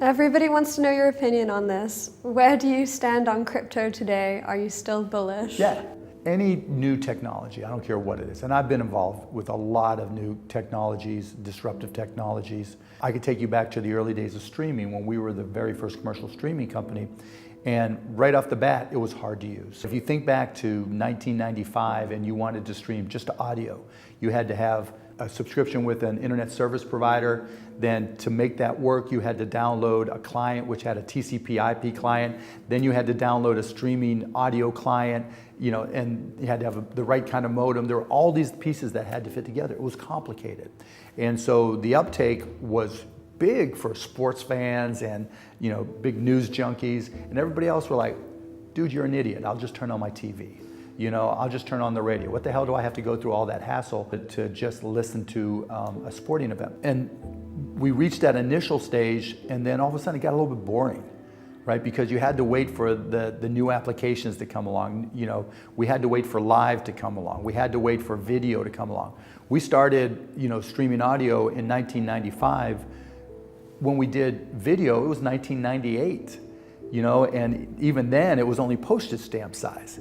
Everybody wants to know your opinion on this. Where do you stand on crypto today? Are you still bullish? Yeah. Any new technology, I don't care what it is, and I've been involved with a lot of new technologies, disruptive technologies. I could take you back to the early days of streaming when we were the very first commercial streaming company, and right off the bat, it was hard to use. If you think back to 1995 and you wanted to stream just audio, you had to have a subscription with an internet service provider. Then to make that work, you had to download a client which had a TCP/IP client. Then you had to download a streaming audio client, and you had to have the right kind of modem. There were all these pieces that had to fit together. It was complicated. And so the uptake was big for sports fans and big news junkies, and everybody else were like, dude, you're an idiot. I'll just turn on my TV. I'll just turn on the radio. What the hell do I have to go through all that hassle to just listen to a sporting event? And we reached that initial stage, and then all of a sudden it got a little bit boring, right? Because you had to wait for the new applications to come along. We had to wait for live to come along. We had to wait for video to come along. We started, streaming audio in 1995. When we did video, it was 1998, and even then it was only postage stamp size.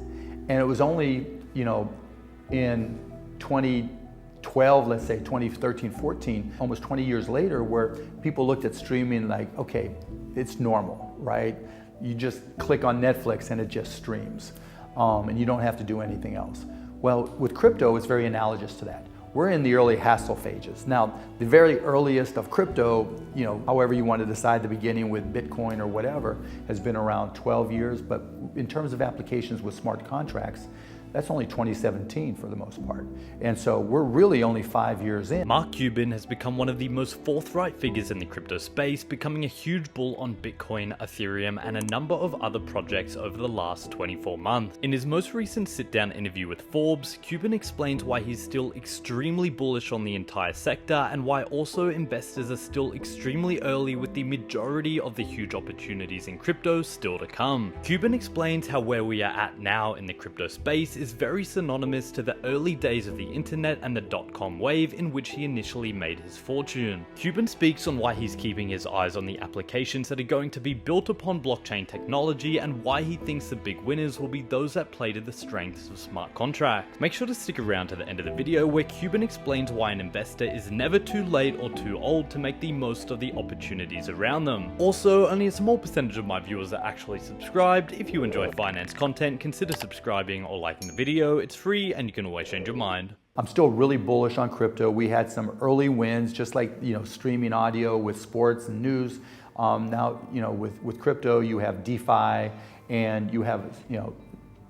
And it was only, in 2012, let's say 2013, 14, almost 20 years later, where people looked at streaming like, okay, it's normal, right? You just click on Netflix and it just streams, and you don't have to do anything else. Well, with crypto, it's very analogous to that. We're in the early hassle phases. Now, the very earliest of crypto, however you want to decide the beginning with Bitcoin or whatever, has been around 12 years, but in terms of applications with smart contracts, that's only 2017 for the most part. And so we're really only 5 years in. Mark Cuban has become one of the most forthright figures in the crypto space, becoming a huge bull on Bitcoin, Ethereum, and a number of other projects over the last 24 months. In his most recent sit-down interview with Forbes, Cuban explains why he's still extremely bullish on the entire sector and why also investors are still extremely early with the majority of the huge opportunities in crypto still to come. Cuban explains how where we are at now in the crypto space is very synonymous to the early days of the internet and the dot-com wave in which he initially made his fortune. Cuban speaks on why he's keeping his eyes on the applications that are going to be built upon blockchain technology and why he thinks the big winners will be those that play to the strengths of smart contracts. Make sure to stick around to the end of the video where Cuban explains why an investor is never too late or too old to make the most of the opportunities around them. Also, only a small percentage of my viewers are actually subscribed. If you enjoy finance content, consider subscribing or liking the video. It's free and you can always change your mind. I'm still really bullish on crypto. We had some early wins, just like streaming audio with sports and news. Now with crypto you have DeFi and you have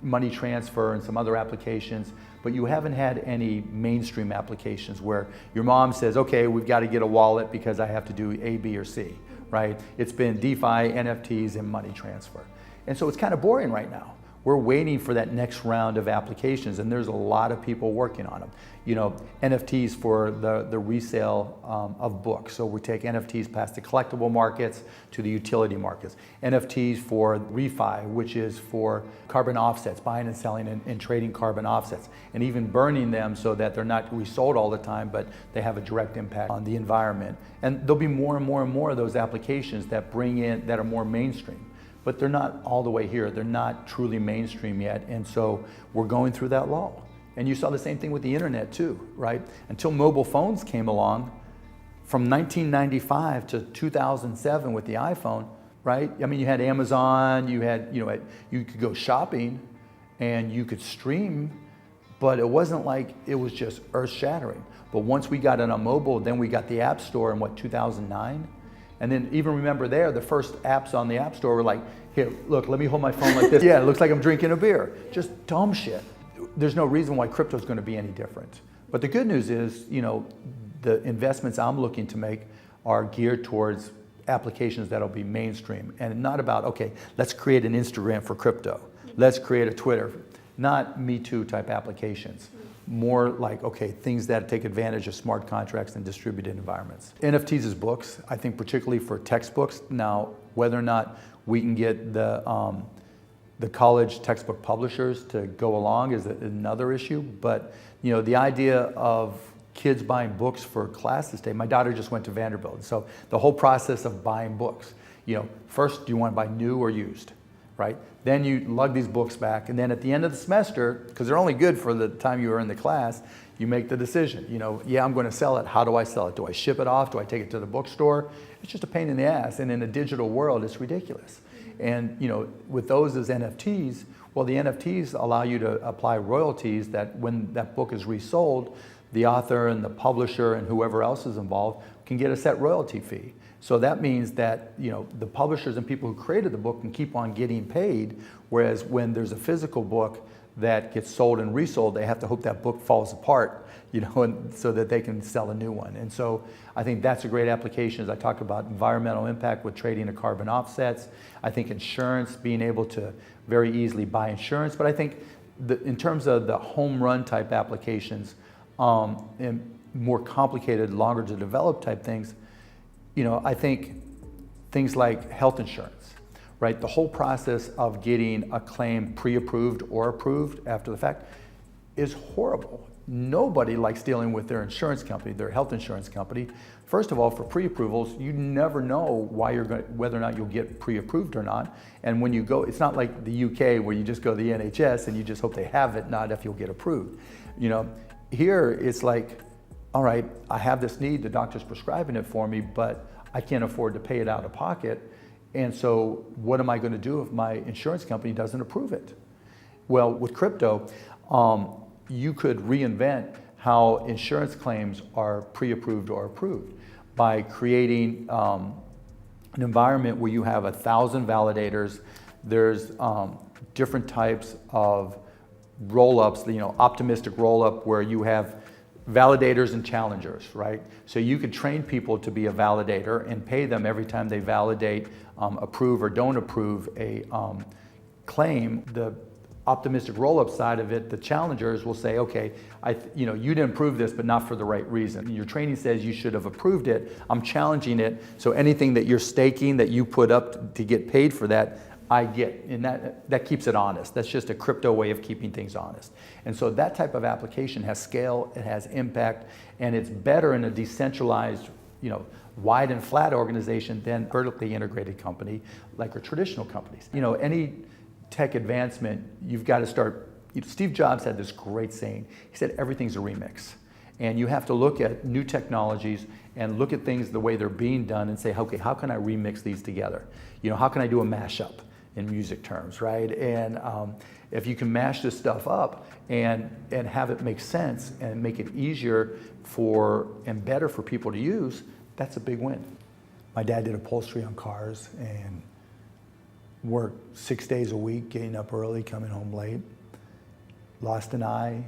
money transfer and some other applications, but you haven't had any mainstream applications where your mom says, okay, we've got to get a wallet because I have to do A, B, or C, right? It's been DeFi, NFTs, and money transfer. And so it's kind of boring right now. We're waiting for that next round of applications, and there's a lot of people working on them. NFTs for the resale of books. So we take NFTs past the collectible markets to the utility markets. NFTs for refi, which is for carbon offsets, buying and selling and trading carbon offsets, and even burning them so that they're not resold all the time, but they have a direct impact on the environment. And there'll be more and more and more of those applications that are more mainstream. But they're not all the way here. They're not truly mainstream yet. And so we're going through that lull. And you saw the same thing with the internet too, right? Until mobile phones came along, from 1995 to 2007 with the iPhone, right? I mean, you had Amazon, you could go shopping and you could stream, but it wasn't like it was just earth shattering. But once we got it on mobile, then we got the App Store in 2009? And then even remember the first apps on the App Store were like, here, look, let me hold my phone like this. Yeah, it looks like I'm drinking a beer. Just dumb shit. There's no reason why crypto is going to be any different. But the good news is, the investments I'm looking to make are geared towards applications that'll be mainstream and not about, okay, let's create an Instagram for crypto. Let's create a Twitter. Not Me Too type applications. More like, okay, things that take advantage of smart contracts and distributed environments. NFTs is books, I think particularly for textbooks. Now, whether or not we can get the college textbook publishers to go along is another issue, but the idea of kids buying books for classes today, my daughter just went to Vanderbilt, so the whole process of buying books, first, do you want to buy new or used, right? Then you lug these books back, and then at the end of the semester, because they're only good for the time you were in the class, you make the decision. Yeah, I'm going to sell it. How do I sell it? Do I ship it off? Do I take it to the bookstore? It's just a pain in the ass, and in a digital world, it's ridiculous. And with those as NFTs, well, the NFTs allow you to apply royalties that when that book is resold, the author and the publisher and whoever else is involved can get a set royalty fee. So that means that the publishers and people who created the book can keep on getting paid, whereas when there's a physical book that gets sold and resold, they have to hope that book falls apart, and so that they can sell a new one. And so I think that's a great application. As I talked about environmental impact with trading of carbon offsets. I think insurance, being able to very easily buy insurance. But I think in terms of the home run type applications, and more complicated, longer to develop type things, I think things like health insurance, right? The whole process of getting a claim pre-approved or approved after the fact is horrible. Nobody likes dealing with their insurance company, their health insurance company. First of all, for pre-approvals, you never know whether or not you'll get pre-approved or not. And when you go, it's not like the UK where you just go to the NHS and you just hope they have it, not if you'll get approved. Here it's like, all right, I have this need, the doctor's prescribing it for me, but I can't afford to pay it out of pocket. And so what am I going to do if my insurance company doesn't approve it? Well, with crypto, you could reinvent how insurance claims are pre-approved or approved by creating an environment where you have 1,000 validators. There's different types of roll-ups, optimistic roll-up where you have validators and challengers, right? So you could train people to be a validator and pay them every time they validate, approve or don't approve a claim. The optimistic roll-up side of it, the challengers will say, okay, you didn't approve this, but not for the right reason. Your training says you should have approved it. I'm challenging it. So anything that you're staking that you put up to get paid for that, I get, and that keeps it honest. That's just a crypto way of keeping things honest. And so that type of application has scale, it has impact, and it's better in a decentralized, wide and flat organization than vertically integrated company like our traditional companies. Any tech advancement, you've got to start, Steve Jobs had this great saying. He said, everything's a remix. And you have to look at new technologies and look at things the way they're being done and say, okay, how can I remix these together? How can I do a mashup in music terms, right? And if you can mash this stuff up and have it make sense and make it easier and better for people to use, that's a big win. My dad did upholstery on cars and worked 6 days a week, getting up early, coming home late. Lost an eye.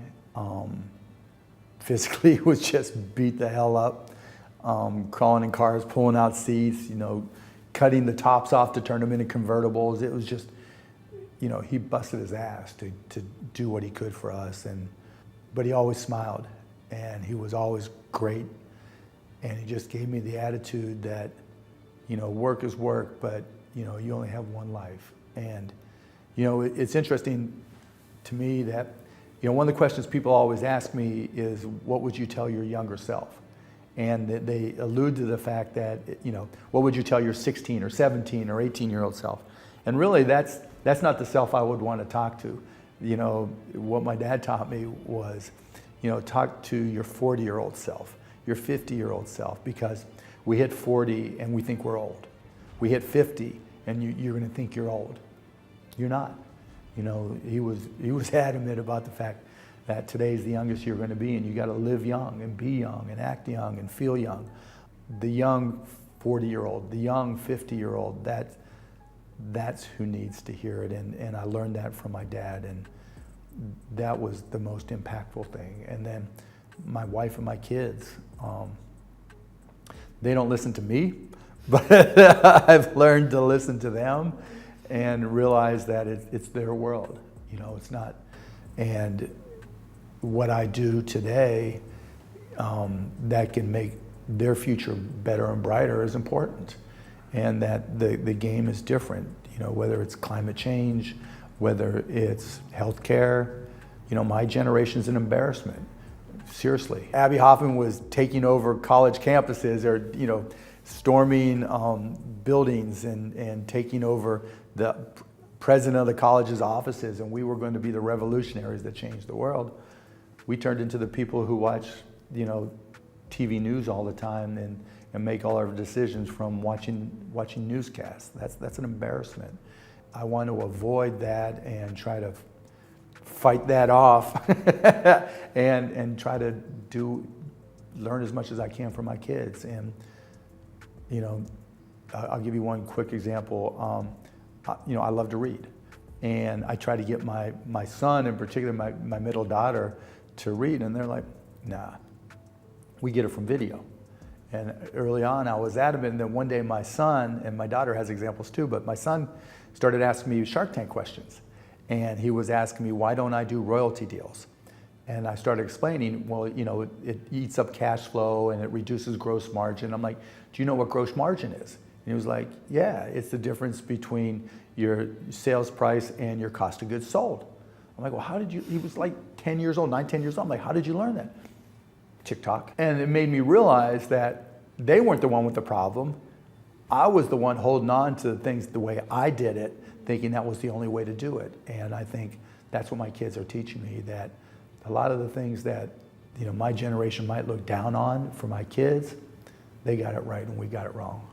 Physically was just beat the hell up. Crawling in cars, pulling out seats, cutting the tops off to turn them into convertibles. It was just, he busted his ass to do what he could for us. But he always smiled, and he was always great. And he just gave me the attitude that, work is work, but, you only have one life. And, it's interesting to me that, one of the questions people always ask me is, what would you tell your younger self? And they allude to the fact that, what would you tell your 16 or 17 or 18-year-old self? And really, that's not the self I would want to talk to. What my dad taught me was, talk to your 40-year-old self, your 50-year-old self, because we hit 40 and we think we're old. We hit 50 and you're going to think you're old. You're not. He was adamant about the fact that today's the youngest you're going to be, and you got to live young and be young and act young and feel young. The young 40-year-old, the young 50-year-old, that's who needs to hear it. And I learned that from my dad, and that was the most impactful thing. And then my wife and my kids, they don't listen to me, but I've learned to listen to them and realize that it's their world. It's not. And what I do today that can make their future better and brighter is important. And that the game is different, whether it's climate change, whether it's healthcare. My generation's an embarrassment, seriously. Abby Hoffman was taking over college campuses or, storming buildings and taking over the president of the college's offices, and we were going to be the revolutionaries that changed the world. We turned into the people who watch, TV news all the time and make all our decisions from watching newscasts. That's an embarrassment. I want to avoid that and try to fight that off and try to learn as much as I can from my kids. And I'll give you one quick example. I love to read, and I try to get my son, in particular my middle daughter, to read, and they're like, nah, we get it from video. And early on I was adamant, and then one day my son, and my daughter has examples too, but my son started asking me Shark Tank questions. And he was asking me, why don't I do royalty deals? And I started explaining, well, it eats up cash flow and it reduces gross margin. I'm like, do you know what gross margin is? And he was like, yeah, it's the difference between your sales price and your cost of goods sold. I'm like, well, how did you, he was like 10 years old, 9, 10 years old. I'm like, how did you learn that? TikTok. And it made me realize that they weren't the one with the problem. I was the one holding on to things the way I did it, thinking that was the only way to do it. And I think that's what my kids are teaching me, that a lot of the things that my generation might look down on for my kids, they got it right and we got it wrong.